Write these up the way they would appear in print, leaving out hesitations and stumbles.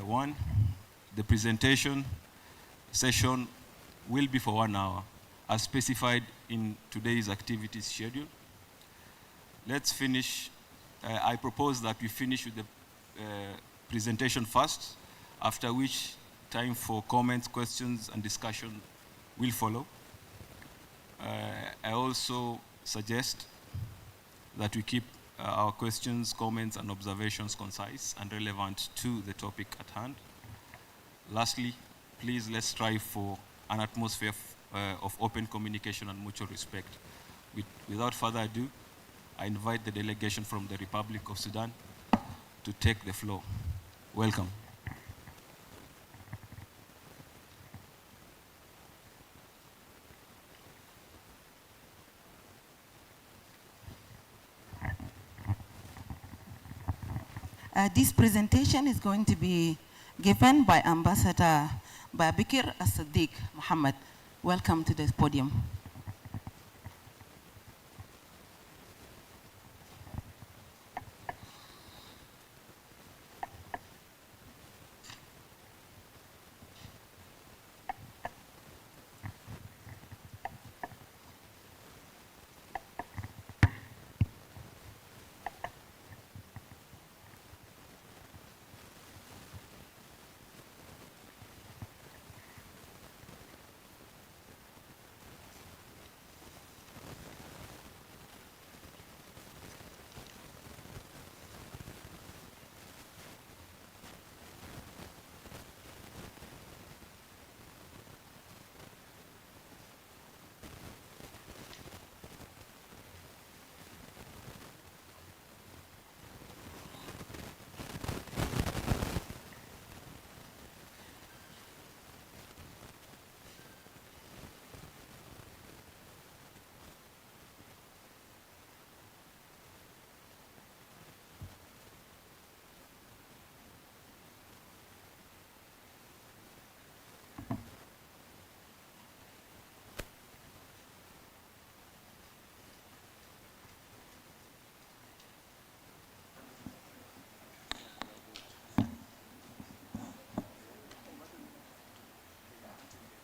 One, the presentation session will be for 1 hour, as specified in today's activities schedule. Let's finish. I propose that we finish with the presentation first, after which time for comments, questions, and discussion will follow. I also suggest that we keep our questions, comments, and observations concise and relevant to the topic at hand. Lastly, please let's strive for an atmosphere of open communication and mutual respect. Without further ado, I invite the delegation from the Republic of Sudan to take the floor. Welcome. This presentation is going to be given by Ambassador Babikir As-Siddiq Muhammad. Welcome to the podium.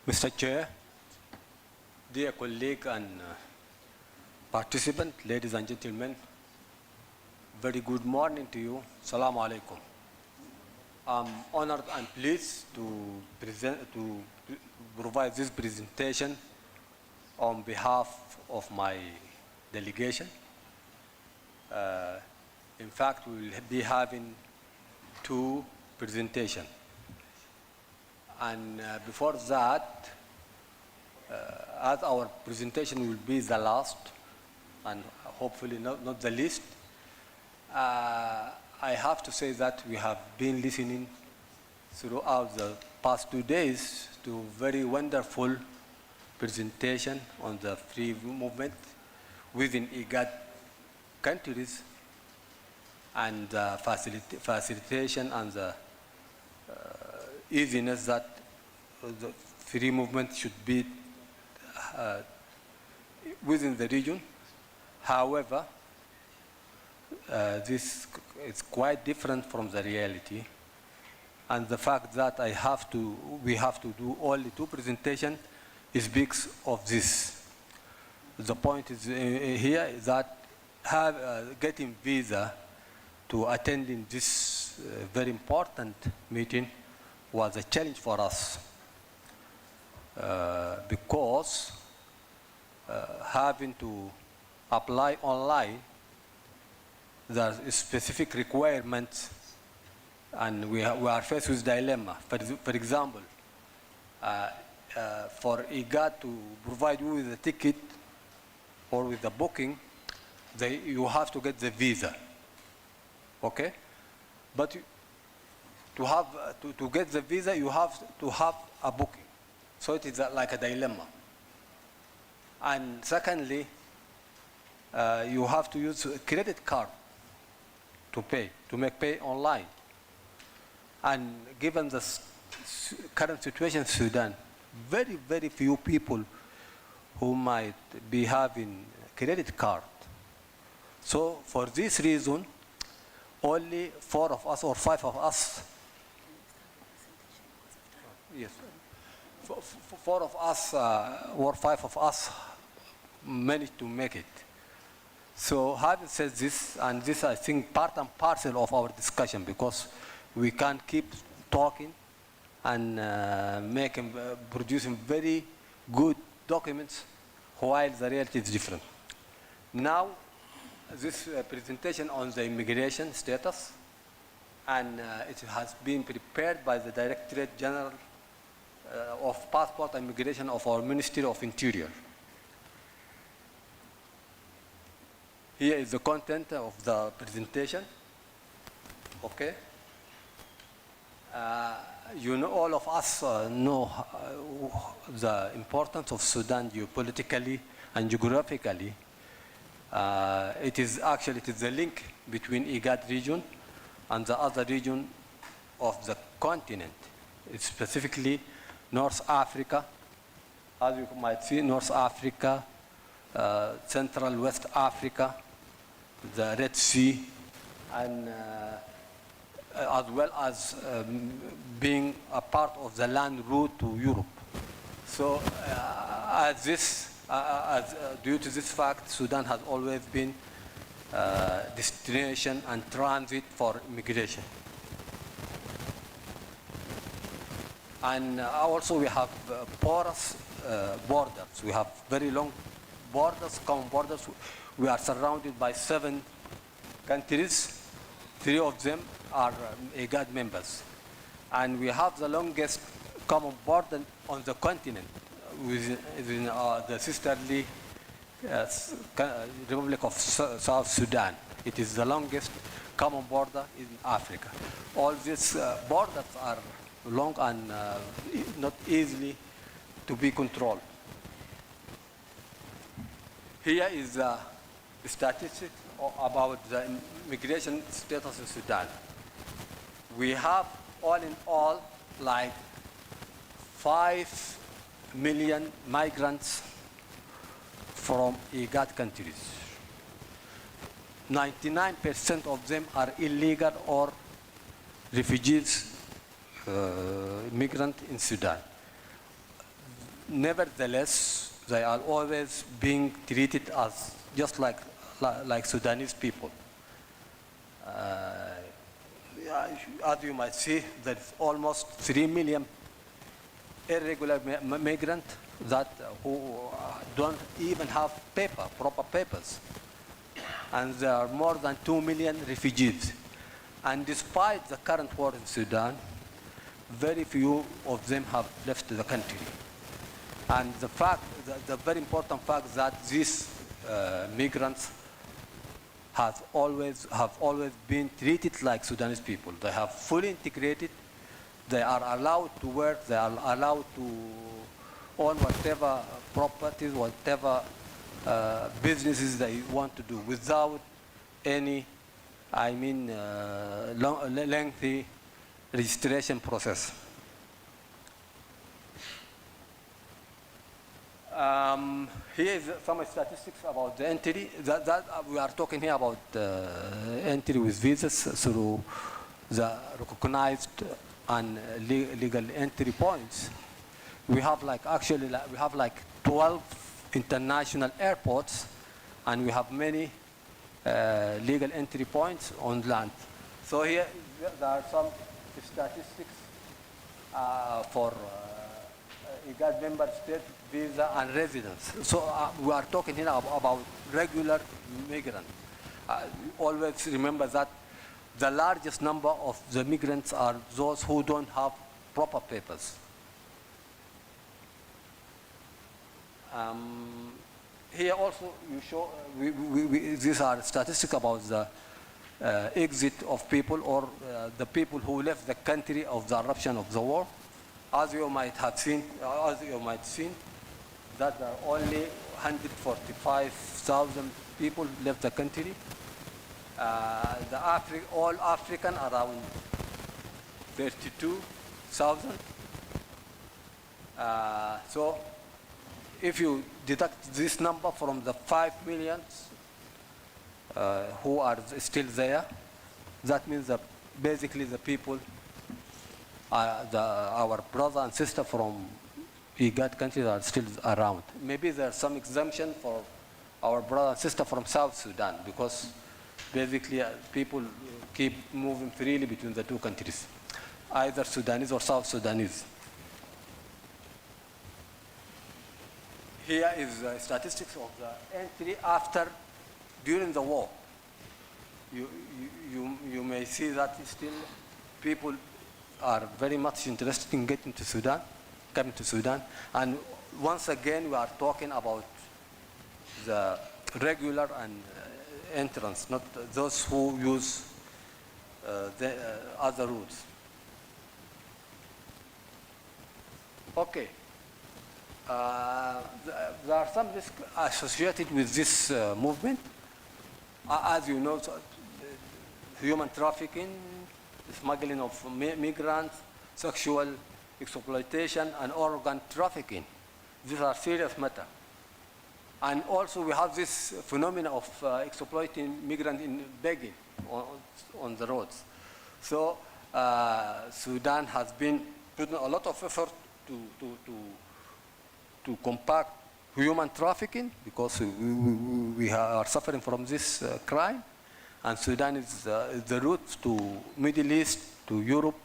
Mr. Chair, dear colleague and participant, ladies and gentlemen, very good morning to you. Assalamu alaikum. I'm honored and pleased to provide this presentation on behalf of my delegation. In fact, we will be having 2 presentations. And before that, as our presentation will be the last, and hopefully not the least, I have to say that we have been listening throughout the past 2 days to very wonderful presentation on the free movement within IGAD countries and facilitation and the easiness that the free movement should be within the region. However, this is quite different from the reality, and the fact that we have to do only 2 presentations speaks of this. The point is here is that getting visa to attending this very important meeting was a challenge for us because having to apply online, there are specific requirements, and we are faced with dilemma. For example, for IGAD to provide you with a ticket or with the booking, you have to get the visa, okay? But to get the visa, you have to have a booking. So it is like a dilemma. And secondly, you have to use a credit card to make pay online. And given the current situation in Sudan, very, very few people who might be having credit card. So for this reason, only 4 of us or 5 of us Yes. Four of us, or five of us, managed to make it. So having said this, and this I think part and parcel of our discussion, because we can't keep talking and producing very good documents while the reality is different. Now, this presentation on the immigration status, and it has been prepared by the Directorate General of Passport and Immigration of our Ministry of Interior. Here is the content of the presentation. Okay. You know, all of us know the importance of Sudan geopolitically and geographically. It is the link between IGAD region and the other region of the continent. It's specifically North Africa, as you might see, North Africa, Central West Africa, the Red Sea, and as well as being a part of the land route to Europe. So due to this fact, Sudan has always been destination and transit for immigration. And also we have porous borders. We have very long borders, common borders. We are surrounded by 7 countries. 3 of them are IGAD members. And we have the longest common border on the continent within the sisterly Republic of South Sudan. It is the longest common border in Africa. All these borders are long and not easily to be controlled. Here is the statistics about the immigration status in Sudan. We have all in all like 5 million migrants from IGAD countries. 99% of them are illegal or refugees, migrants in Sudan. Nevertheless, they are always being treated as just like Sudanese people. As you might see, there's almost 3 million irregular migrants who don't even have proper papers. And there are more than 2 million refugees. And despite the current war in Sudan, very few of them have left the country. And the very important fact that these migrants have always been treated like Sudanese people. They have fully integrated. They are allowed to work. They are allowed to own whatever properties, whatever businesses they want to do without any, lengthy registration process. Here is some statistics about the entry. We are talking here about entry with visas through the recognized and legal entry points. We have like 12 international airports, and we have many legal entry points on land. So here there are some statistics for IGAD member state visa and residence. So we are talking here about regular migrants. Always remember that the largest number of the migrants are those who don't have proper papers. Here also you show, these are statistics about the exit of people or the people who left the country of the eruption of the war. As you might see, that there are only 145,000 people left the country. All African around 32,000. So if you deduct this number from the 5 million who are still there, that means that basically the people our brother and sister from IGAD countries are still around. Maybe there's some exemption for our brother and sister from South Sudan, because basically people keep moving freely between the two countries, either Sudanese or South Sudanese. Here is the statistics of the entry during the war. You may see that still people are very much interested in getting to Sudan, coming to Sudan. And once again, we are talking about the regular and entrance, not those who use the other routes. Okay. There are some risks associated with this movement. As you know, human trafficking, smuggling of migrants, sexual exploitation, and organ trafficking. These are serious matters. And also we have this phenomenon of exploiting migrants in begging on the roads. So Sudan has been putting a lot of effort to combat human trafficking, because we are suffering from this crime. And Sudan is the route to Middle East, to Europe,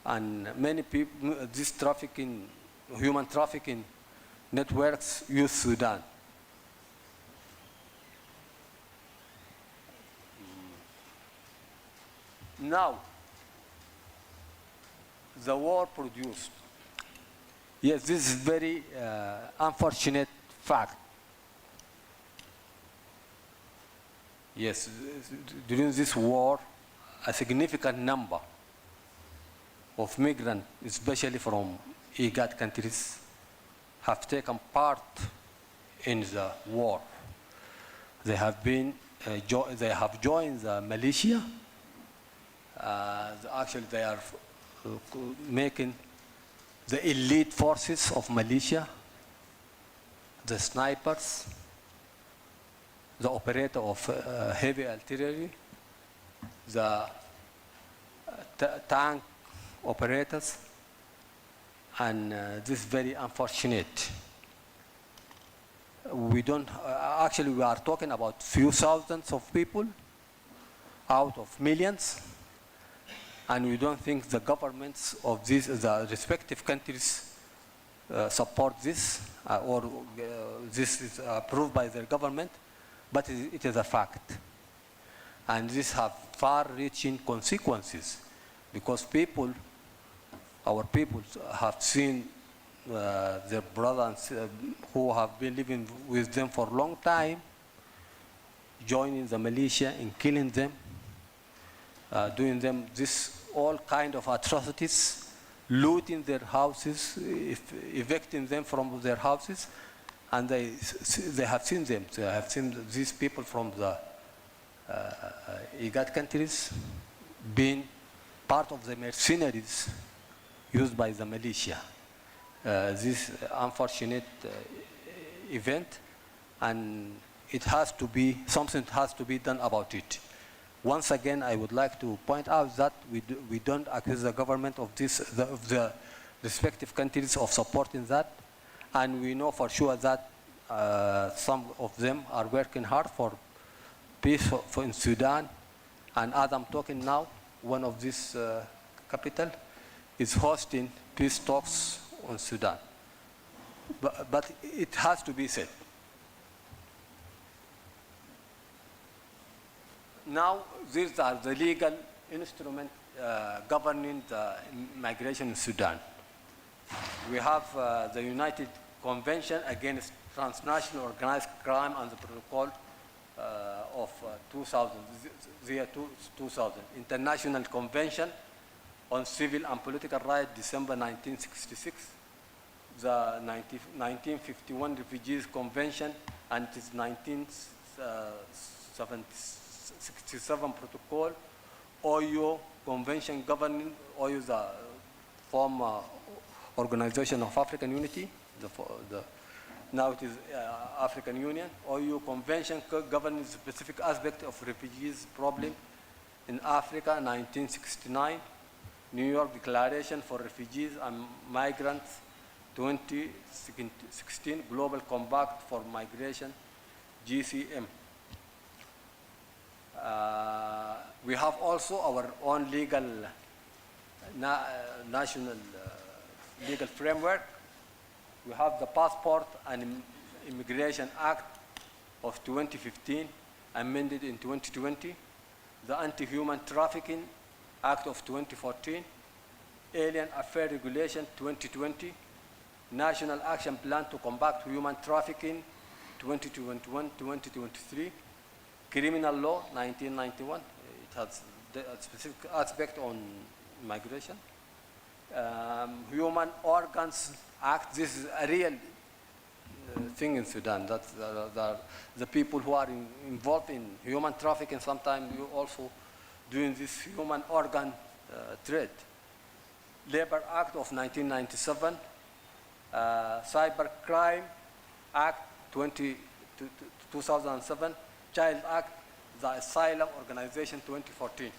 and many people, this trafficking, human trafficking networks use Sudan. Now, the war produced. Yes, this is very unfortunate fact. Yes, during this war, a significant number of migrants, especially from IGAD countries, have taken part in the war. They have been, they have joined the militia. Actually, they are making the elite forces of militia, the snipers, the operator of heavy artillery, the tank operators, and this is very unfortunate. We don't, actually we are talking about few thousands of people out of millions, and we don't think the governments of the respective countries support this, or this is approved by their government, but it is a fact. And this has far-reaching consequences, because our people have seen their brothers who have been living with them for a long time, joining the militia and killing them, doing them all kind of atrocities, looting their houses, evicting them from their houses, and they have seen them. They have seen these people from the IGAD countries being part of the mercenaries used by the militia. This unfortunate event, and something has to be done about it. Once again, I would like to point out that we don't accuse the government of the respective countries of supporting that, and we know for sure that some of them are working hard for peace in Sudan, and as I'm talking now, one of these capital is hosting peace talks on Sudan. But it has to be said. Now, these are the legal instruments governing the migration in Sudan. We have the United Convention Against Transnational Organized Crime and the Protocol of 2000, the year 2000, International Convention on Civil and Political Rights, December 1966, the 1951 Refugees Convention and its 1967 Protocol, OU Convention governing, OU is the former Organization of African Unity, now it is African Union. OU Convention governing specific aspect of refugees problem in Africa, 1969. New York Declaration for Refugees and Migrants 2016, Global Compact for Migration, GCM. We have also our own national legal framework. We have the Passport and Immigration Act of 2015, amended in 2020, the Anti-Human Trafficking Act of 2014, Alien Affairs Regulation 2020, National Action Plan to Combat Human Trafficking 2021-2023, Criminal Law 1991, it has a specific aspect on migration, Human Organs Act, this is a real thing in Sudan, that the people who are involved in human trafficking, sometimes you also doing this human organ trade. Labor Act of 1997, Cyber Crime Act 2007, Child Act, the Asylum Organization 2014.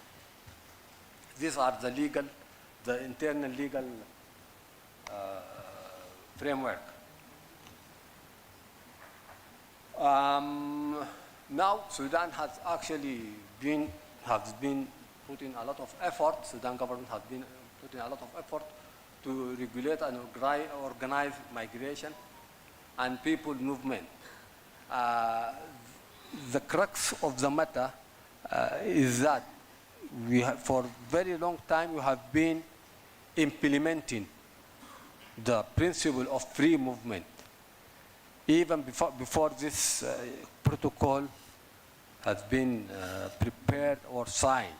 These are the internal legal framework. Now Sudan has actually been putting a lot of effort, Sudan government has been putting a lot of effort to regulate and organize migration and people movement. The crux of the matter is that for a very long time we have been implementing the principle of free movement. Even before this protocol has been prepared or signed.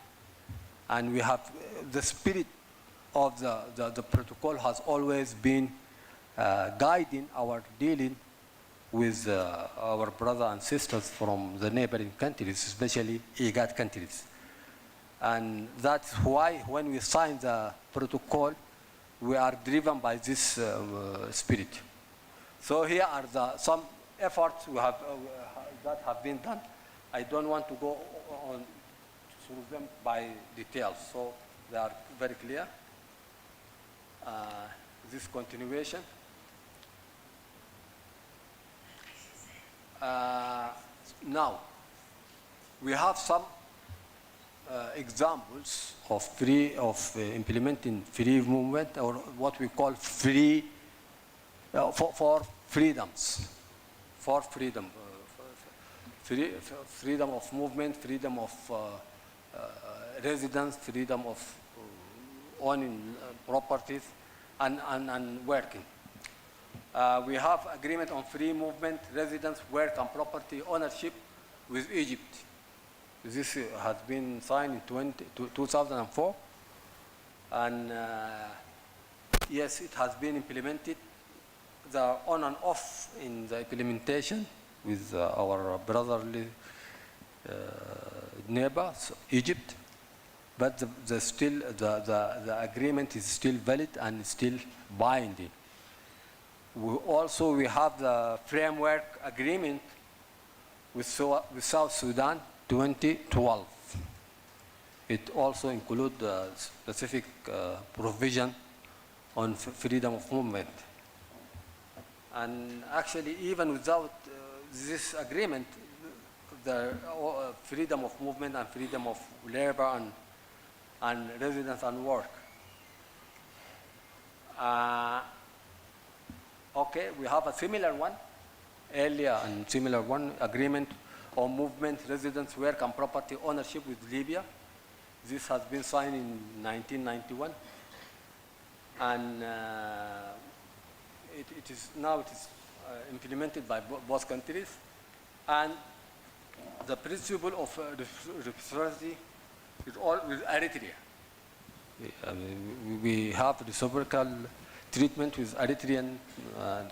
And we have the spirit of the protocol has always been guiding our dealing with our brothers and sisters from the neighboring countries, especially IGAD countries. And that's why when we sign the protocol, we are driven by this spirit. So here are some efforts we have, that have been done. I don't want to go on through them by details, so they are very clear. This continuation. Now, we have some examples of implementing free movement, or what we call free for freedoms, for freedom, freedom of movement, freedom of residence, freedom of owning properties, and working. We have agreement on free movement, residence, work, and property ownership with Egypt. This has been signed in 2004, and yes, it has been implemented. The on and off in the implementation with our brotherly neighbors, Egypt, but the agreement is still valid and still binding. We have the framework agreement with South Sudan 2012. It also includes the specific provision on freedom of movement. And actually, even without this agreement, the freedom of movement and freedom of labor and residence and work. Okay, we have a similar one, earlier and similar one, agreement on movement, residence, work, and property ownership with Libya. This has been signed in 1991, and it is implemented by both countries. And the principle of reciprocity is all with Eritrea. We have reciprocal treatment with Eritrean,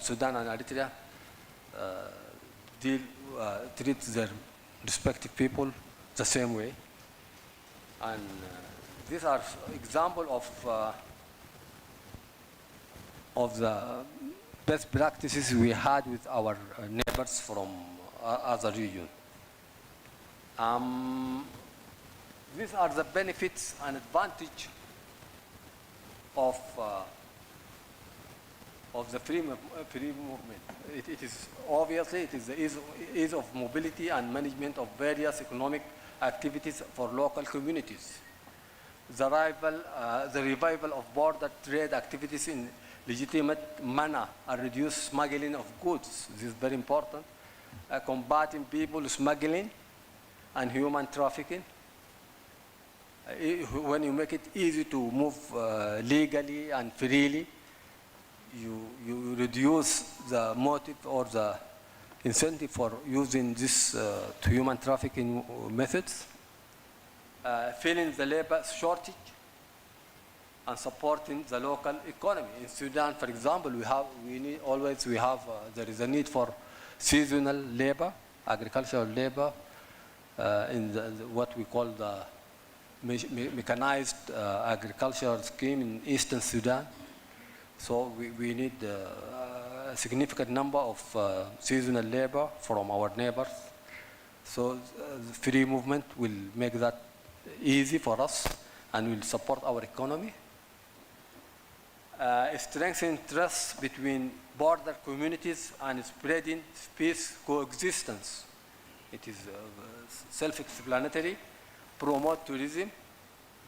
Sudan and Eritrea treat their respective people the same way. And these are examples of the best practices we had with our neighbors from other regions. These are the benefits and advantage of the free movement. It is obviously it is the ease of mobility and management of various economic activities for local communities. The revival of border trade activities in legitimate manner and reduce smuggling of goods. This is very important. Combating people smuggling and human trafficking. When you make it easy to move legally and freely, you reduce the motive or the incentive for using this human trafficking methods. Filling the labor shortage and supporting the local economy. In Sudan, for example, there is a need for seasonal labor, agricultural labor, in what we call the mechanized agricultural scheme in Eastern Sudan. So we need a significant number of seasonal labor from our neighbors. So the free movement will make that easy for us and will support our economy. Strengthening trust between border communities and spreading peace coexistence. It is self-explanatory. Promote tourism.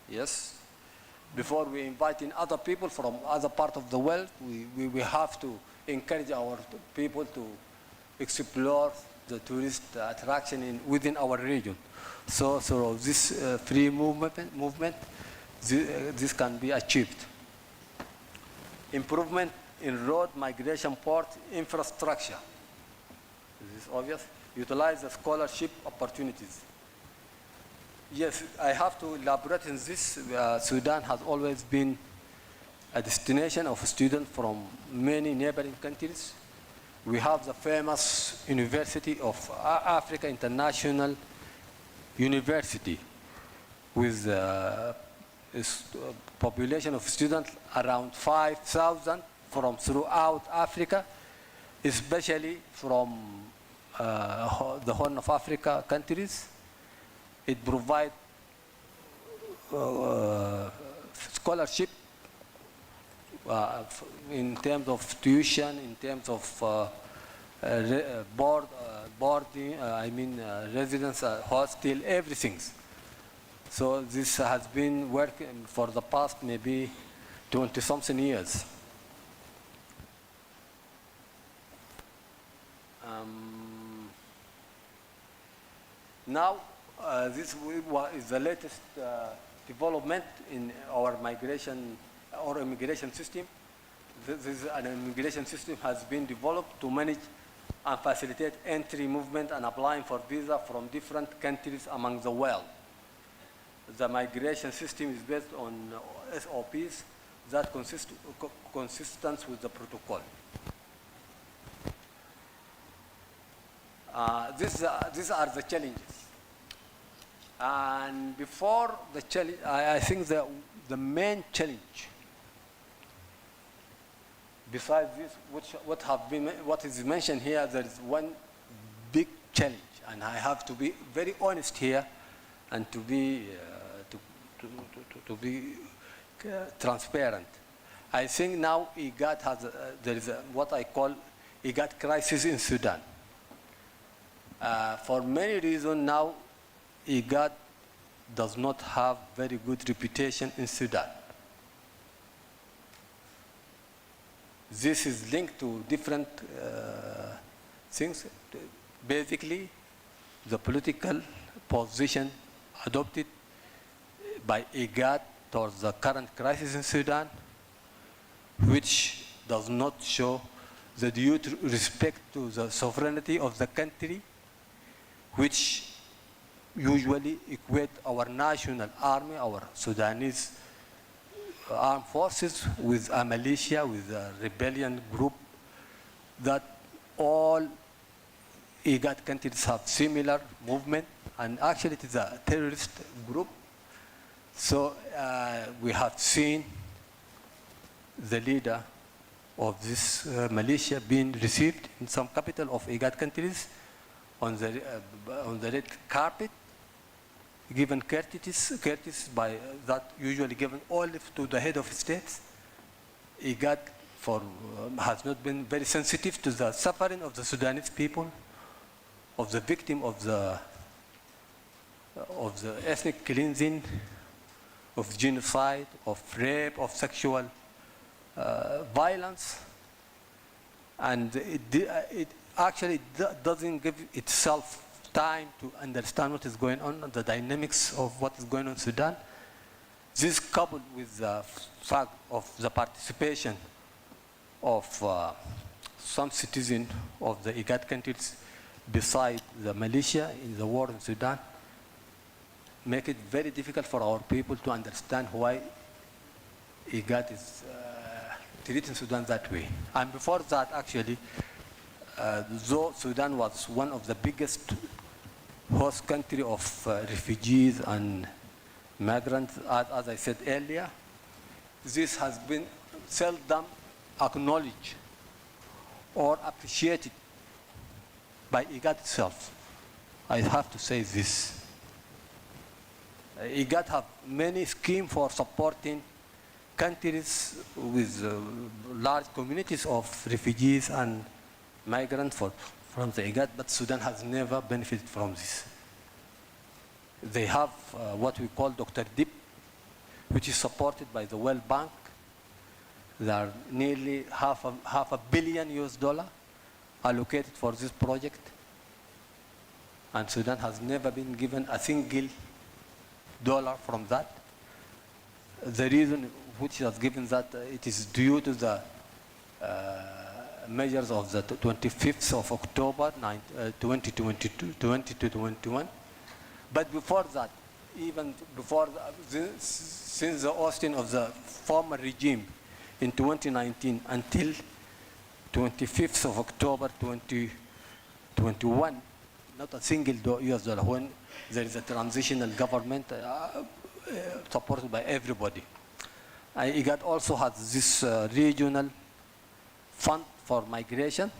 Yes. Before we invite in other people from other parts of the world, we have to encourage our people to explore the tourist attraction within our region. So this free movement, this can be achieved. Improvement in road migration port infrastructure. This is obvious. Utilize the scholarship opportunities. Yes, I have to elaborate in this. Sudan has always been a destination of students from many neighboring countries. We have the famous University of Africa International University with a population of students around 5,000 from throughout Africa, especially from the Horn of Africa countries. It provides scholarship in terms of tuition, in terms of boarding, residence, hostel, everything. So this has been working for the past maybe 20-something years. Now, this is the latest development in our migration or immigration system. This is an immigration system has been developed to manage and facilitate entry, movement, and applying for visa from different countries among the world. The migration system is based on SOPs that consistent with the protocol. These are the challenges. And before the challenge, I think the main challenge, besides this, what is mentioned here, there is one big challenge, and I have to be very honest here, and to be transparent. I think now IGAD has there is what I call IGAD crisis in Sudan. For many reasons now, IGAD does not have very good reputation in Sudan. This is linked to different things. Basically, the political position adopted by IGAD towards the current crisis in Sudan, which does not show the due respect to the sovereignty of the country, which usually equate our national army, our Sudanese armed forces, with a militia, with a rebellion group, that all IGAD countries have similar movement, and actually it is a terrorist group. So we have seen the leader of this militia being received in some capital of IGAD countries on the red carpet, given courtesies by that usually given only to the head of states. IGAD has not been very sensitive to the suffering of the Sudanese people, of the victim of the ethnic cleansing, of genocide, of rape, of sexual violence. And it actually doesn't give itself time to understand what is going on, the dynamics of what is going on in Sudan. This coupled with the fact of the participation of some citizens of the IGAD countries beside the militia in the war in Sudan, make it very difficult for our people to understand why IGAD is treating Sudan that way. And before that, actually, though Sudan was one of the biggest host country of refugees and migrants, as I said earlier, this has been seldom acknowledged or appreciated by IGAD itself. I have to say this. IGAD have many schemes for supporting countries with large communities of refugees and migrants from the IGAD, but Sudan has never benefited from this. They have what we call Dr. DIP, which is supported by the World Bank. There are nearly half a billion US dollar allocated for this project. And Sudan has never been given a single dollar from that. The reason which has given that, it is due to the measures of the 25th of October 2021. But before that, even before, since the ousting of the former regime in 2019 until 25th of October 2021, not a single US dollar, when there is a transitional government supported by everybody. IGAD also has this regional fund for migration.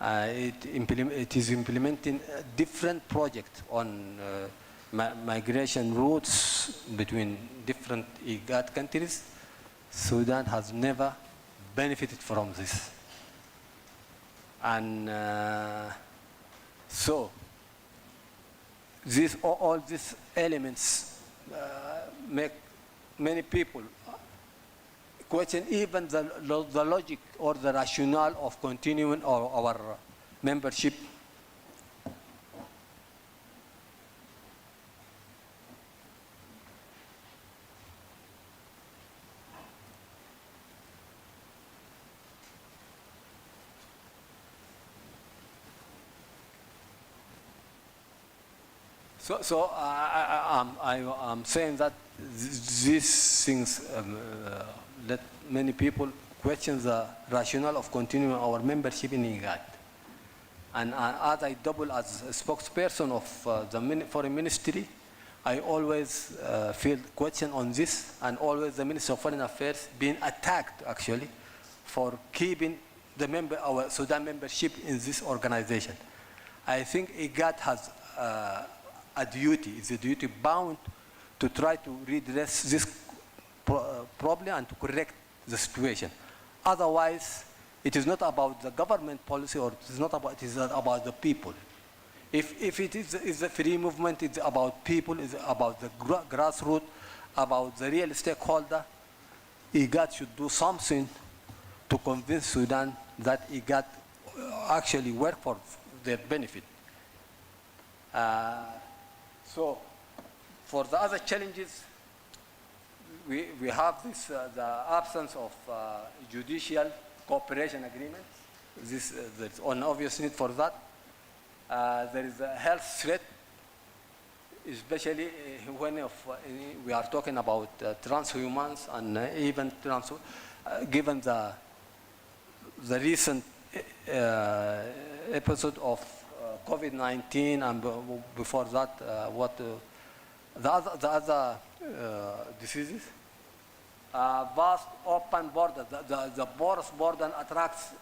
It is implementing different projects on migration routes between different IGAD countries. Sudan has never benefited from this. And so, all these elements make many people question even the logic or the rationale of continuing our membership. So I'm saying that these things let many people question the rationale of continuing our membership in IGAD. And as I double as a spokesperson of the Foreign Ministry, I always feel question on this, and always the Minister of Foreign Affairs being attacked actually for keeping our Sudan membership in this organization. I think IGAD has a duty, is a duty bound to try to redress this problem and to correct the situation. Otherwise, it is not about the government policy, or it is not about the people. If it is a free movement, it's about people, it's about the grassroots, about the real stakeholder. IGAD should do something to convince Sudan that IGAD actually work for their benefit. So, for the other challenges, we have this, the absence of judicial cooperation agreements. There's an obvious need for that. There is a health threat, especially when we are talking about transhumans and even given the recent episode of COVID-19 and before that, the other diseases. Vast open border, the porous border attracts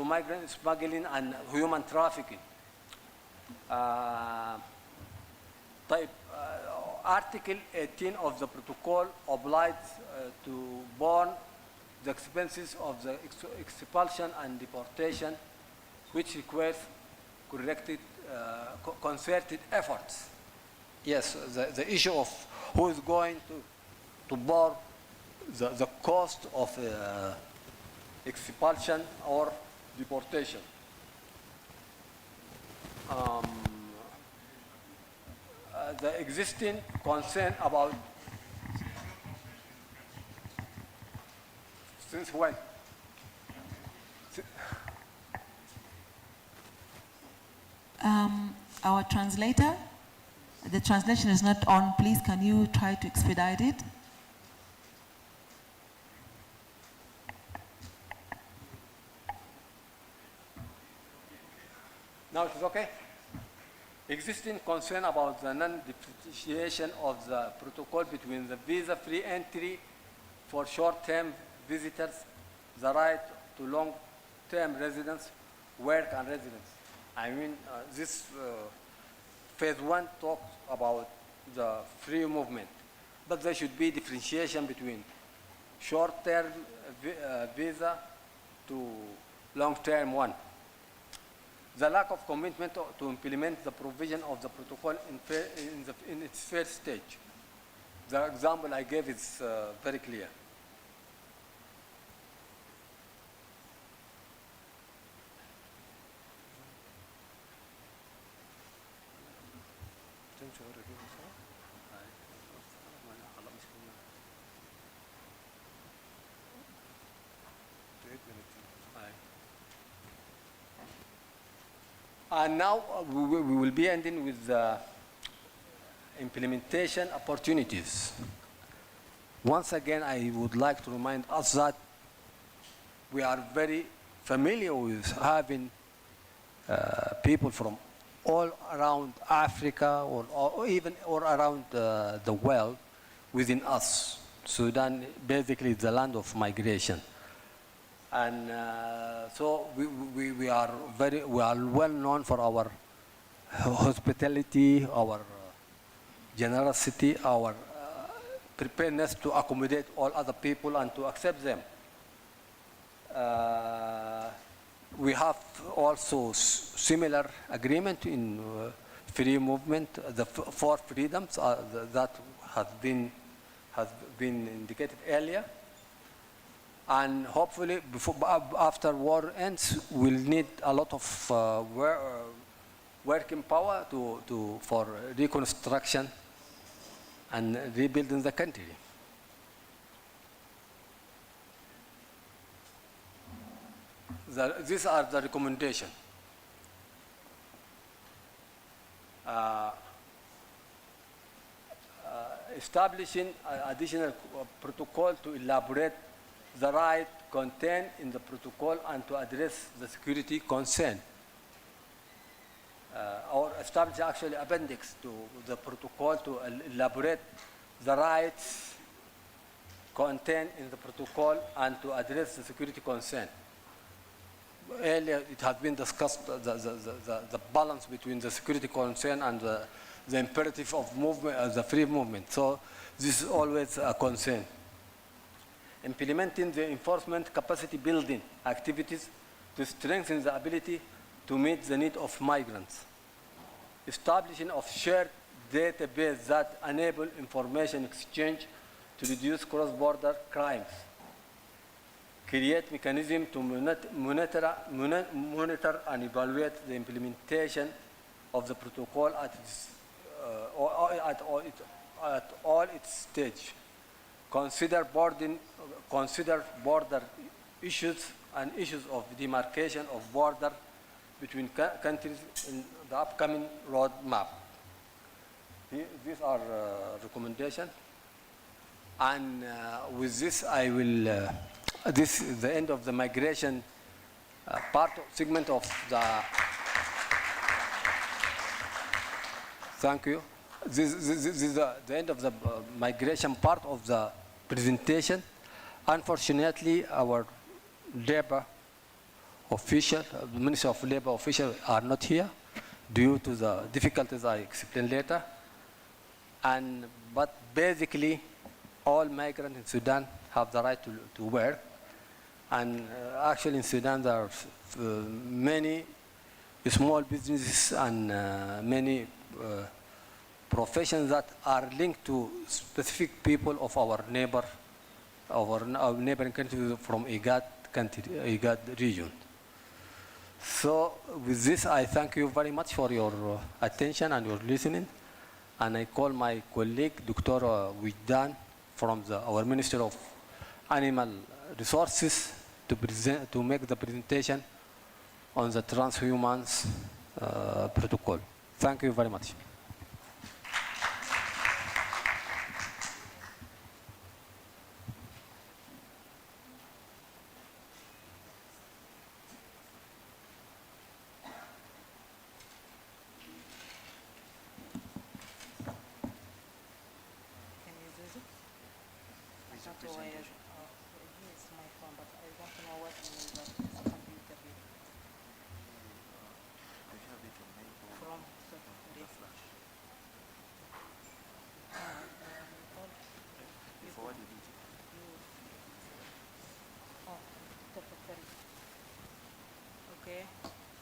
migrant smuggling and human trafficking. Article 18 of the protocol obliges to borne the expenses of the expulsion and deportation, which requires concerted efforts. Yes, the issue of who is going to bear the cost of expulsion or deportation. The existing concern about since when? Our translator, the translation is not on. Please, can you try to expedite it? Now it is okay? Existing concern about the non-differentiation of the protocol between the visa-free entry for short-term visitors, the right to long-term residence, work and residence. I mean, this phase one talks about the free movement, but there should be differentiation between short-term visa to long-term one. The lack of commitment to implement the provision of the protocol in its first stage. The example I gave is very clear. And now we will be ending with the implementation opportunities. Once again, I would like to remind us that we are very familiar with having people from all around Africa or even all around the world within us. Sudan basically is the land of migration. And so we are well known for our hospitality, our generosity, our preparedness to accommodate all other people and to accept them. We have also similar agreement in free movement, the four freedoms that has been indicated earlier. And hopefully, after war ends, we'll need a lot of working power for reconstruction and rebuilding the country. These are the recommendations. Establishing additional protocol to elaborate the right contained in the protocol and to address the security concern. Or establish actually appendix to the protocol to elaborate the rights contained in the protocol and to address the security concern. Earlier it has been discussed the balance between the security concern and the imperative of movement, the free movement. So this is always a concern. Implementing the enforcement capacity building activities to strengthen the ability to meet the need of migrants. Establishing of shared database that enable information exchange to reduce cross-border crimes. Create mechanism to monitor and evaluate the implementation of the protocol at all its stages. Consider border issues and issues of demarcation of border between countries in the upcoming roadmap. These are recommendations. And with this, I will, this is the end of the migration segment of the, thank you. This is the end of the migration part of the presentation. Unfortunately, our labor official, the Ministry of Labor officials are not here due to the difficulties I explained later. But basically, all migrants in Sudan have the right to work. And actually in Sudan there are many small businesses and many professions that are linked to specific people of our neighboring countries from IGAD region. So with this, I thank you very much for your attention and your listening. And I call my colleague, Dr. Wijdan, from our Ministry of Animal Resources to make the presentation on the transhumance protocol. Thank you very much.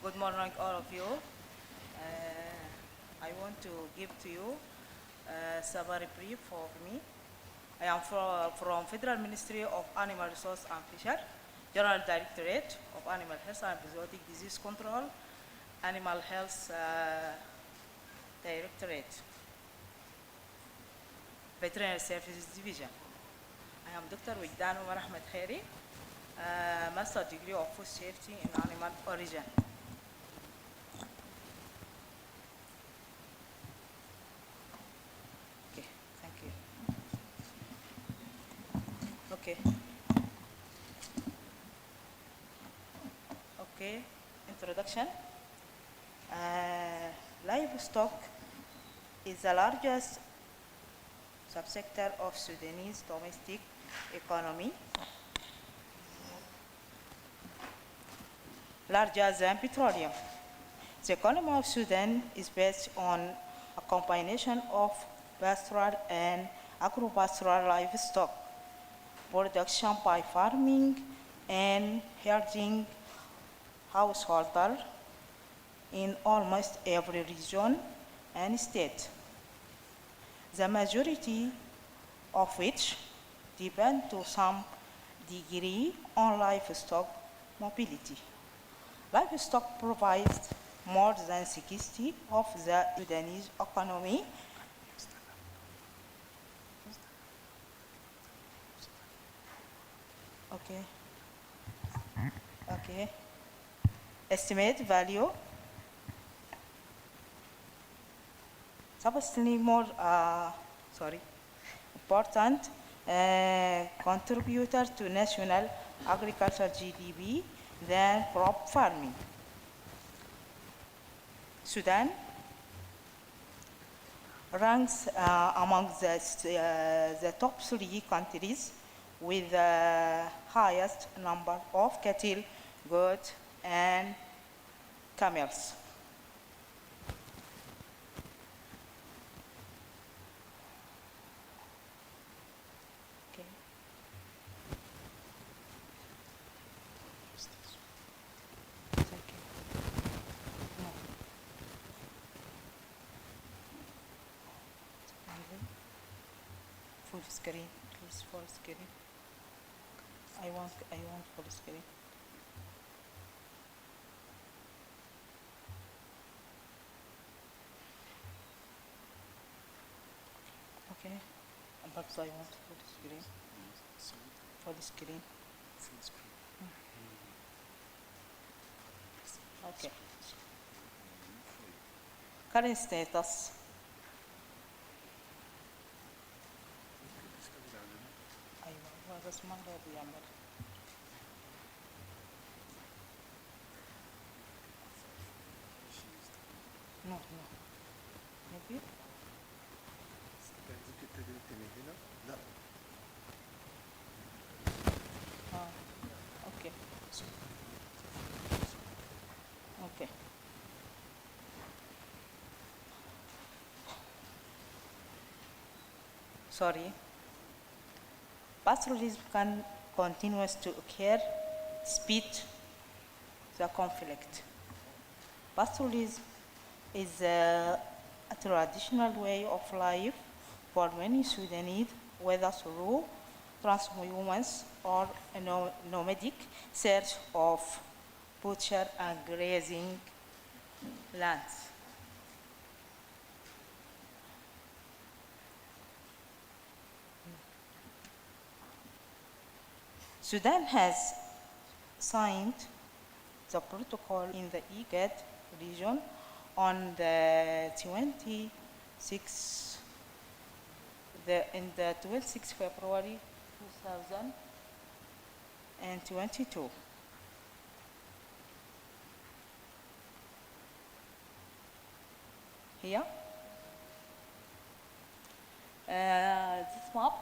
Good morning, all of you. I want to give to you a summary brief of me. I am from Federal Ministry of Animal Resource and Fisheries, General Directorate of Animal Health and Epizootic Disease Control, Animal Health Directorate, Veterinary Services Division. I am Dr. Wijdan Omar Ahmed Khairi, Master Degree of Food Safety in Animal Origin. Okay, thank you. Okay. Okay, introduction. Livestock is the largest subsector of Sudanese domestic economy, larger than petroleum. The economy of Sudan is based on a combination of pastoral and agro-pastoral livestock production by farming and herding householder in almost every region and state, the majority of which depend to some degree on livestock mobility. Livestock provides more than 60% of the Sudanese economy. Okay. Okay. Estimate value. Substantially more, important contributor to national agriculture GDP than crop farming. Sudan ranks among the top 3 countries with the highest number of cattle, goats, and camels. Okay. Thank you. No. Full screen, please, full screen. I want full screen. Okay, perhaps I want full screen. Full screen. Okay. Current status. No. Maybe? Okay. Okay. pastoralism can continue to occur despite the conflict. Pastoralism is a traditional way of life for many Sudanese, whether through transhumance or a nomadic search of butcher and grazing lands. Sudan has signed the protocol in the IGAD region on the 26th February 2022. Here, this map,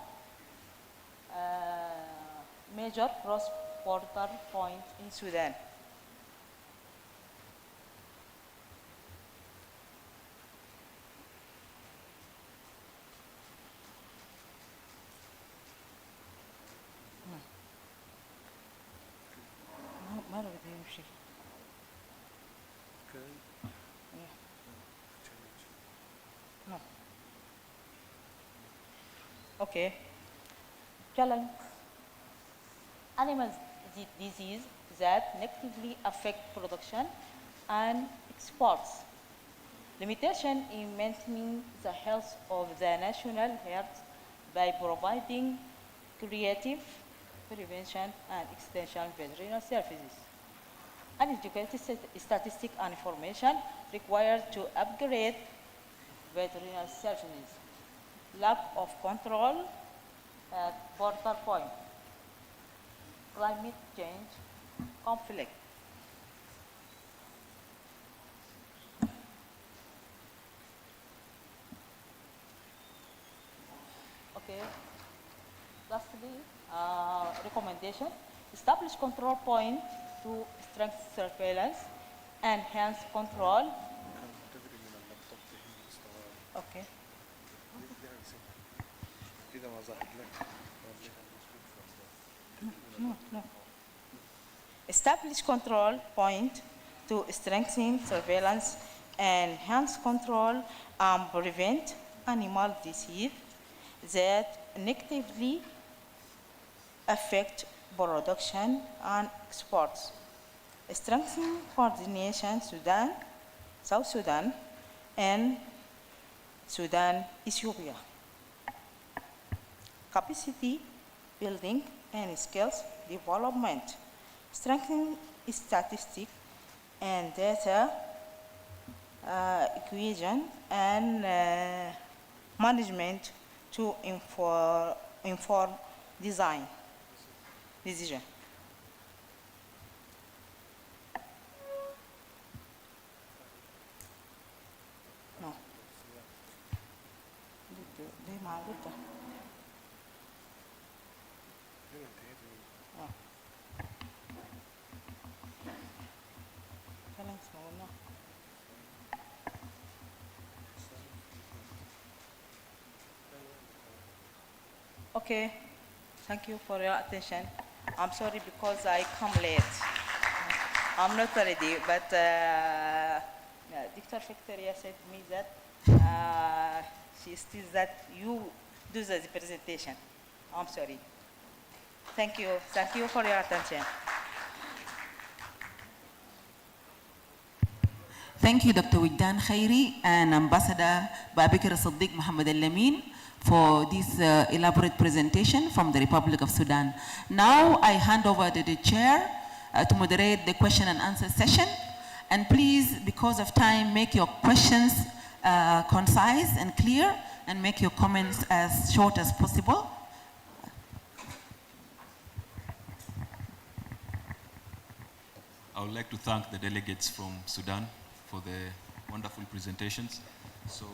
major cross-border point in Sudan. ما له بده يمشي. No. Okay. Challenge. Animal disease that negatively affect production and exports. Limitation in maintaining the health of the national herd by providing creative prevention and extension veterinary services. Uneducated statistic and information required to upgrade veterinary services. Lack of control at border point. Climate change conflict. Okay. Lastly, recommendation, establish control point to strengthen surveillance, enhance control. Okay. No. Establish control point to strengthen surveillance, enhance control, and prevent animal disease that negatively affect production and exports. Strengthen coordination Sudan, South Sudan, and Sudan, Ethiopia. Capacity building and skills development. Strengthen statistics and data equation and management to inform decision. No. Okay, thank you for your attention. I'm sorry because I come late. I'm not ready, but Dr. Victoria said to me that she still that you do the presentation. I'm sorry. Thank you for your attention. Thank you, Dr. Wigdan Khairi and Ambassador Babikir Siddiq Mohammed Al-Lamin for this elaborate presentation from the Republic of Sudan. Now I hand over to the chair to moderate the question and answer session. And please, because of time, make your questions concise and clear, and make your comments as short as possible. I would like to thank the delegates from Sudan for the wonderful presentations. So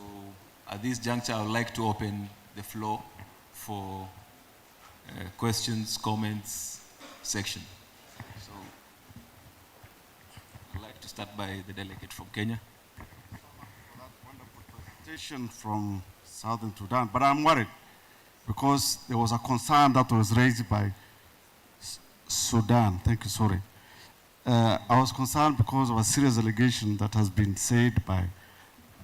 at this juncture, I would like to open the floor for questions, comments section. So I'd like to start by the delegate from Kenya. For that wonderful presentation from Southern Sudan, but I'm worried. because there was a concern that was raised by Sudan. Thank you, sorry. I was concerned because of a serious allegation that has been said by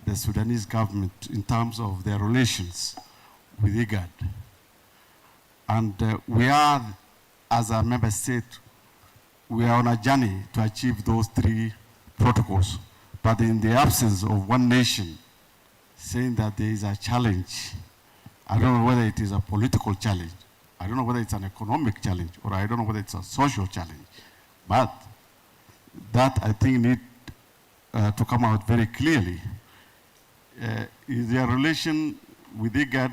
the Sudanese government in terms of their relations with IGAD. And we are, as a member state, we are on a journey to achieve those 3 protocols. But in the absence of one nation saying that there is a challenge, I don't know whether it is a political challenge, I don't know whether it's an economic challenge, or I don't know whether it's a social challenge. But that, I think, need to come out very clearly. Is their relation with IGAD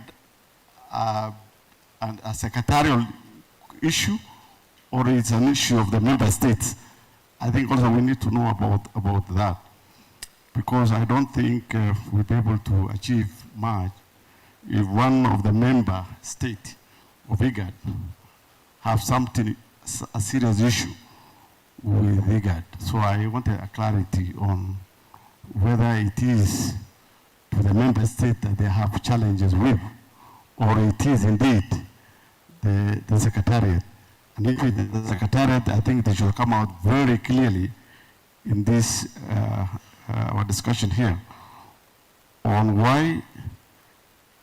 and a secretarial issue, or it's an issue of the member states? I think also we need to know about that, because I don't think we'll be able to achieve much if one of the member states of IGAD have something, a serious issue with IGAD. So I want a clarity on whether it is to the member state that they have challenges with, or it is indeed the secretariat. And if it is the secretariat, I think they should come out very clearly in this our discussion here on why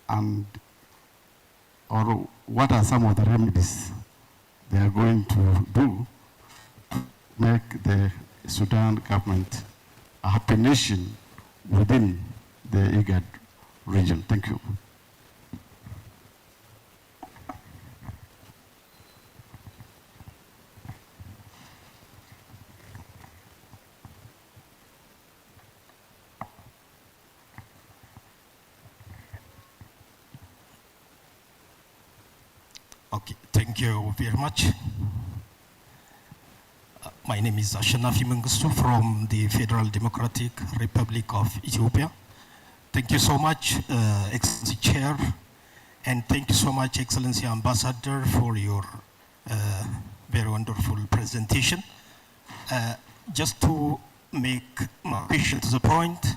and or what are some of the remedies they are going to do to make the Sudan government a happy nation within the IGAD region. Thank you. Okay, thank you very much. My name is Ashanafi Mengistu from the Federal Democratic Republic of Ethiopia. Thank you so much, Excellency Chair, and thank you so much, Excellency Ambassador, for your very wonderful presentation. Just to make my question to the point,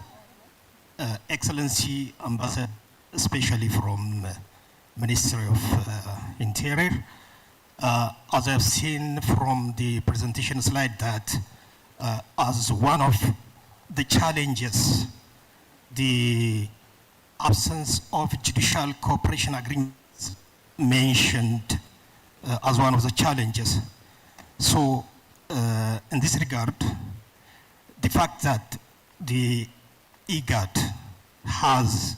Excellency Ambassador, especially from Ministry of Interior, as I've seen from the presentation slide that as one of the challenges, the absence of judicial cooperation agreements mentioned as one of the challenges. So in this regard, the fact that the IGAD has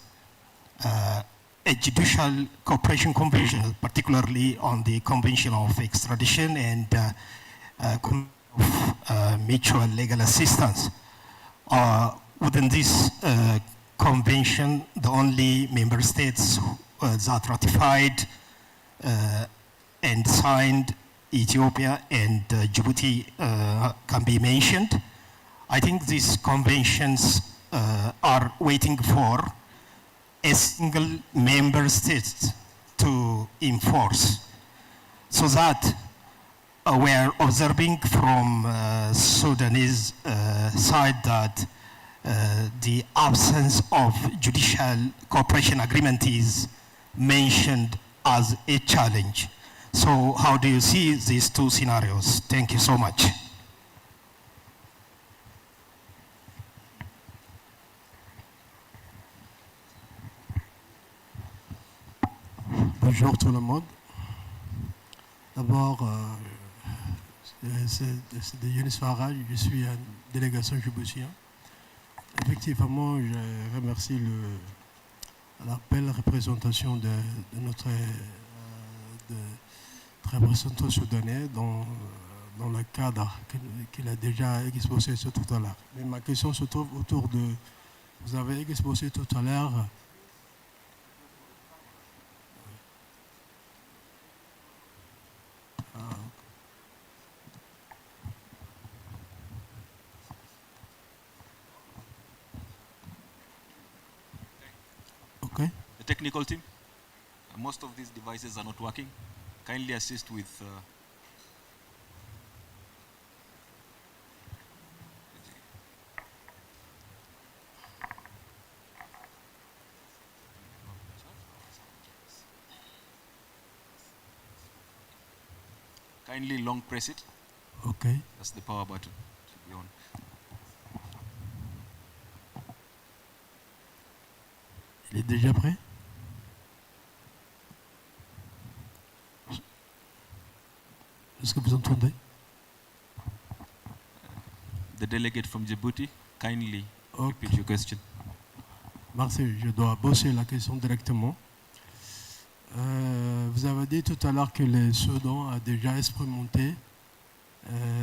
a judicial cooperation convention, particularly on the Convention of Extradition and mutual legal assistance. Within this convention, the only member states that ratified and signed, Ethiopia and Djibouti, can be mentioned. I think these conventions are waiting for a single member state to enforce, so that we are observing from Sudanese side that the absence of judicial cooperation agreement is mentioned as a challenge. So how do you see these 2 scenarios? Thank you so much. Bonjour tout le monde. D'abord, c'est Younis Farage, je suis en délégation djiboutienne. Effectivement, je remercie la belle représentation de notre représentant soudanais dans le cadre qu'il a déjà exposé tout à l'heure. Mais ma question se trouve autour de, vous avez exposé tout à l'heure, okay. The technical team, most of these devices are not working. Kindly assist with Kindly long press it. OK. That's the power button. Should be on. Il est déjà prêt? Est-ce que vous entendez? The delegate from Djibouti, kindly Ok. repeat your question. Merci, je dois bosser la question directement. Vous avez dit tout à l'heure que le Soudan a déjà expérimenté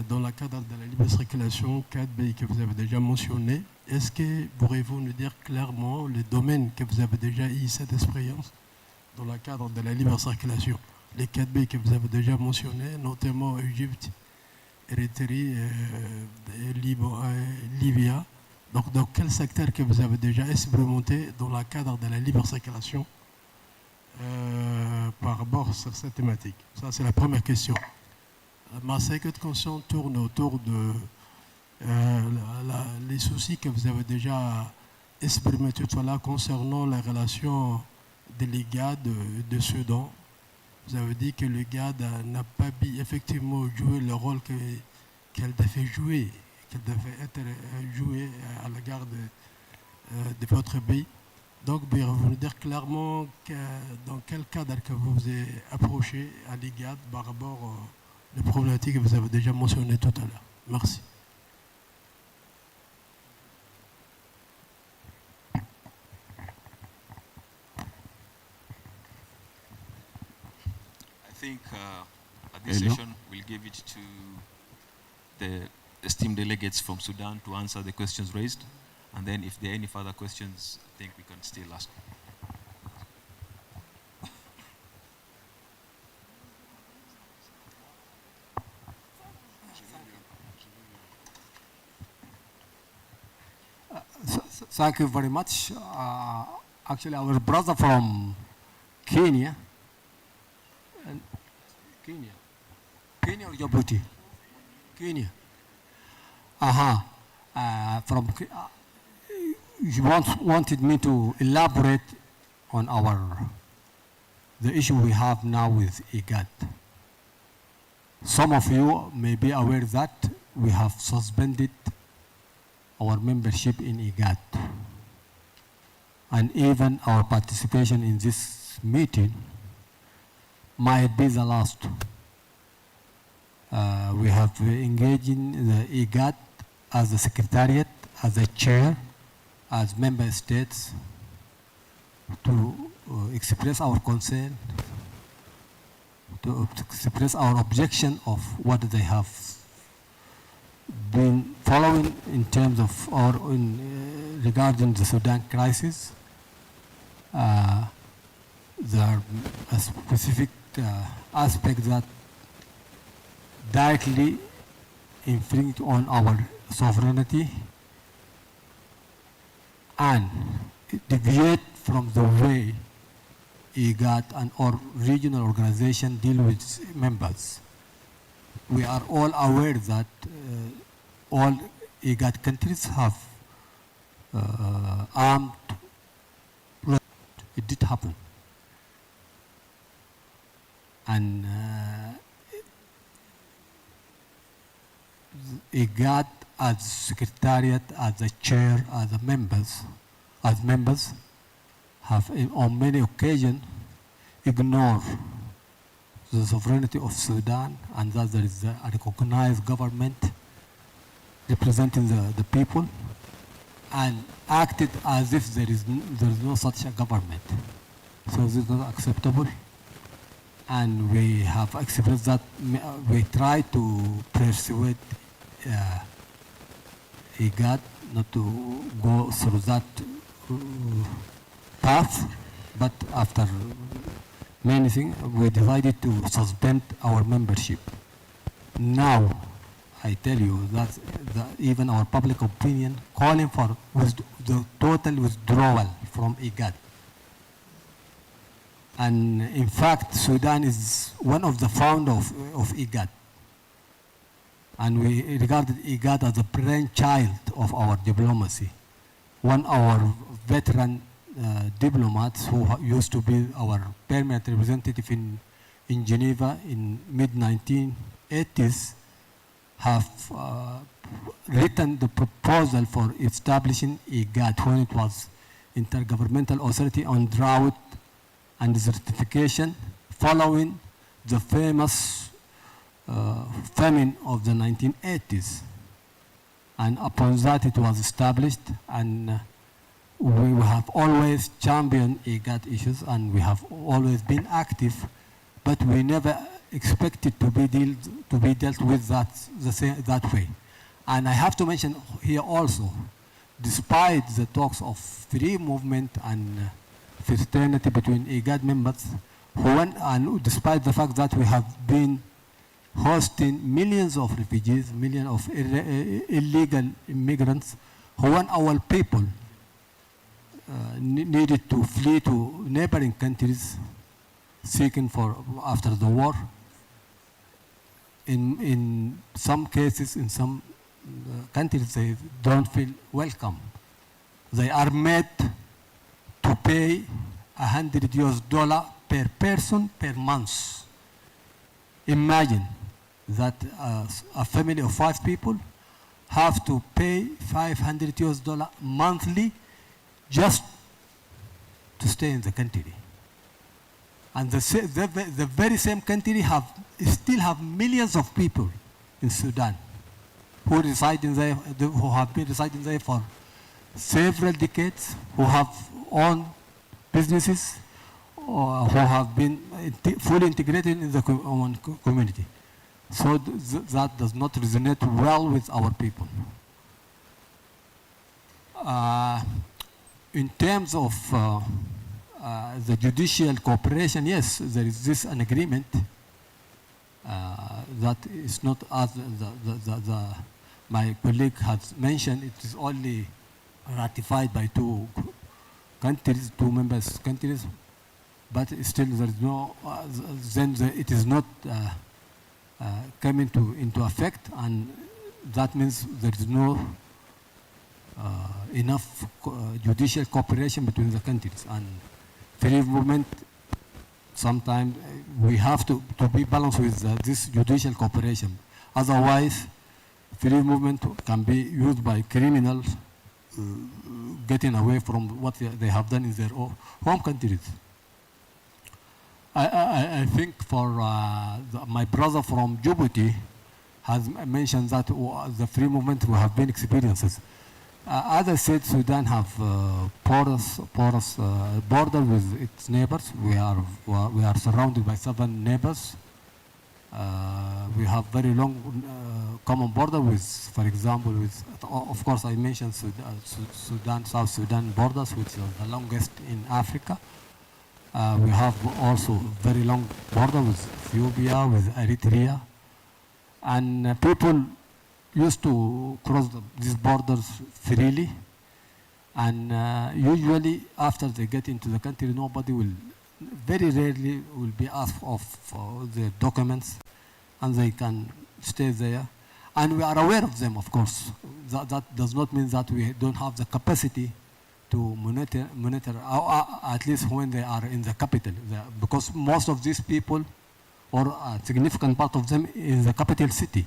dans le cadre de la libre circulation 4 pays que vous avez déjà mentionné. Est-ce que pourriez-vous nous dire clairement les domaines que vous avez déjà eu cette expérience dans le cadre de la libre circulation? Les 4 pays que vous avez déjà mentionnés, notamment Égypte, Érythrée et Libye. Donc, dans quel secteur que vous avez déjà expérimenté dans le cadre de la libre circulation par rapport à cette thématique? Ça, c'est la première question. Ma seconde question tourne autour de les soucis que vous avez déjà exprimés tout à l'heure concernant la relation de l'IGAD de Soudan. Vous avez dit que l'IGAD n'a pas pu effectivement jouer le rôle qu'elle devait jouer, qu'elle devait être jouée à l'égard de votre pays. Donc, vous nous dire clairement dans quel cadre que vous vous êtes approché à l'IGAD par rapport aux problématiques que vous avez déjà mentionnées tout à l'heure. Merci. I think at this session, we'll give it to the esteemed delegates from Sudan to answer the questions raised. And then if there are any further questions, I think we can still ask. Thank you very much. Actually, our brother from Kenya, Kenya or Djibouti? Kenya. You wanted me to elaborate on the issue we have now with IGAD. Some of you may be aware that we have suspended our membership in IGAD. And even our participation in this meeting might be the last. We have engaged in the IGAD as the secretariat, as the chair, as member states to express our concern, to express our objection of what they have been following in terms of regarding the Sudan crisis. There are a specific aspect that directly infringe on our sovereignty and deviate from the way IGAD and our regional organization deal with members. We are all aware that all IGAD countries have armed. It did happen. And IGAD as secretariat, as the chair, as the members, have on many occasions ignored the sovereignty of Sudan, and that there is a recognized government representing the people, and acted as if there is no such a government. So this is not acceptable. And we have expressed that we try to persuade IGAD not to go through that path, but after many things, we decided to suspend our membership. Now, I tell you that even our public opinion calling for the total withdrawal from IGAD. And in fact, Sudan is one of the founders of IGAD. And we regarded IGAD as the brainchild of our diplomacy. One of our veteran diplomats who used to be our permanent representative in Geneva in mid-19 1980s have written the proposal for establishing IGAD when it was Intergovernmental Authority on Drought and Desertification, following the famous famine of the 1980s. And upon that it was established, and we have always championed IGAD issues, and we have always been active, but we never expected to be dealt with that way. And I have to mention here also, despite the talks of free movement and fraternity between IGAD members, and despite the fact that we have been hosting millions of refugees, millions of illegal immigrants, when our people needed to flee to neighboring countries seeking for after the war, in some cases, in some countries, they don't feel welcome. They are made to pay $100 per person per month. Imagine that a family of 5 people have to pay $500 monthly just to stay in the country. And the very same country still have millions of people in Sudan who reside in there, who have been residing there for several decades, who have owned businesses, or who have been fully integrated in the community. So that does not resonate well with our people. In terms of the judicial cooperation, yes, there is this an agreement that is not as my colleague has mentioned. It is only ratified by 2 countries, 2 members countries, but still there is no. It is not coming into effect, and that means there is no enough judicial cooperation between the countries. And free movement, sometimes we have to be balanced with this judicial cooperation. Otherwise, free movement can be used by criminals getting away from what they have done in their home countries. I think for my brother from Djibouti has mentioned that the free movement will have been experiences. As I said, Sudan have porous border with its neighbors. We are surrounded by 7 neighbors. We have very long common border with, for example, with, of course, I mentioned Sudan, South Sudan borders, which are the longest in Africa. We have also very long border with Ethiopia, with Eritrea, and people used to cross these borders freely, and usually after they get into the country, very rarely will be asked of their documents, and they can stay there. And we are aware of them, of course. That does not mean that we don't have the capacity to monitor at least when they are in the capital, because most of these people, or a significant part of them, in the capital city,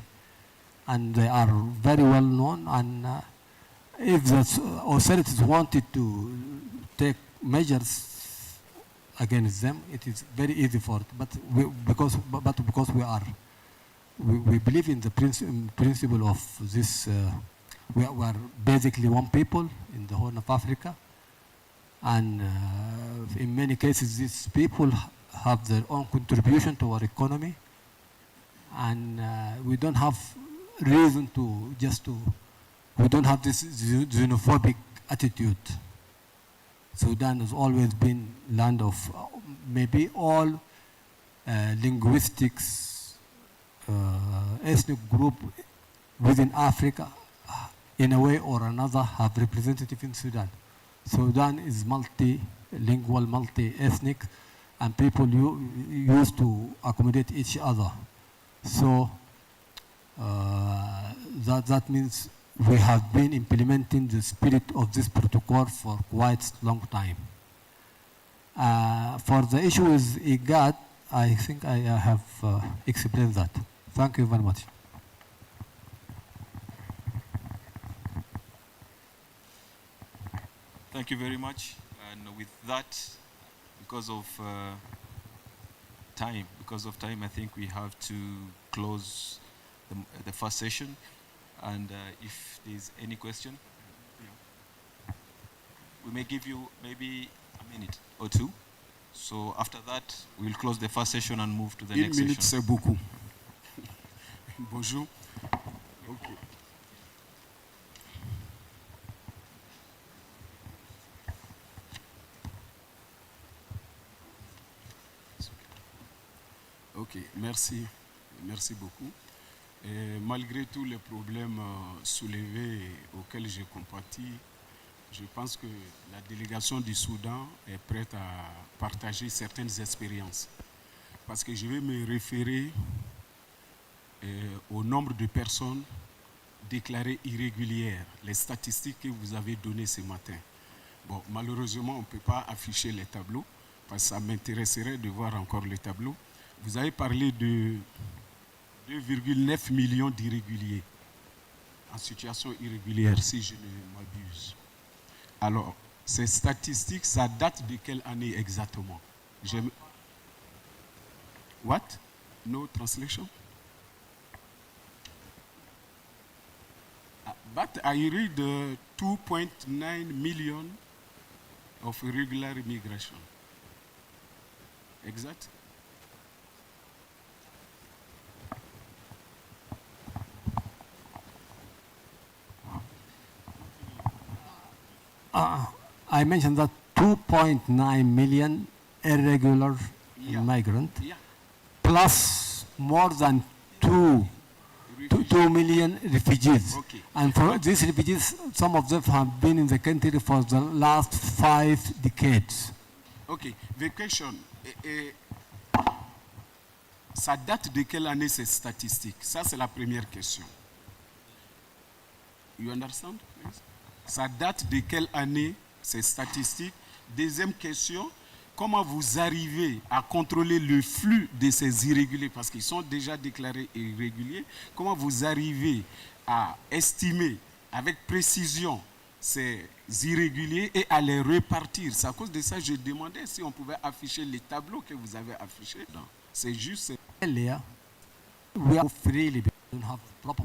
and they are very well known. And if the authorities wanted to take measures against them, it is very easy for it. But because we believe in the principle of this. We are basically one people in the Horn of Africa, and in many cases these people have their own contribution to our economy, and we don't have reason we don't have this xenophobic attitude. Sudan has always been land of maybe all linguistics, ethnic group within Africa, in a way or another, have representative in Sudan. Sudan is multilingual, multi-ethnic, and people used to accommodate each other. So that means we have been implementing the spirit of this protocol for quite a long time. For the issue with IGAD, I think I have explained that. Thank you very much. Thank you very much. And with that, because of time, I think we have to close the first session. And if there's any question, we may give you maybe a minute or two. So after that, we'll close the first session and move to the next session. 1 minute, c'est beaucoup. Bonjour. Okay. Ok, merci. Merci beaucoup. Et malgré tous les problèmes soulevés auxquels j'ai compati, je pense que la délégation du Soudan est prête à partager certaines expériences. Parce que je vais me référer au nombre de personnes déclarées irrégulières, les statistiques que vous avez données ce matin. Bon, malheureusement, on ne peut pas afficher les tableaux, parce que ça m'intéresserait de voir encore les tableaux. Vous avez parlé de 2,9 millions d'irréguliers en situation irrégulière, si je ne m'abuse. Alors, ces statistiques, ça date de quelle année exactement? What? No translation? But I read 2.9 million of irregular immigration. Exact? I mentioned that 2.9 million irregular migrants, plus more than 2 million refugees. Okay. And for these refugees, some of them have been in the country for the last 5 decades. Ok, vacation. Ça date de quelle année ces statistiques? Ça, c'est la première question. You understand, please? Ça date de quelle année ces statistiques? Deuxième question, comment vous arrivez à contrôler le flux de ces irréguliers? Parce qu'ils sont déjà déclarés irréguliers. Comment vous arrivez à estimer avec précision ces irréguliers et à les repartir? C'est à cause de ça que je demandais si on pouvait afficher les tableaux que vous avez affichés. C'est juste... Earlier, we are freely, we don't have proper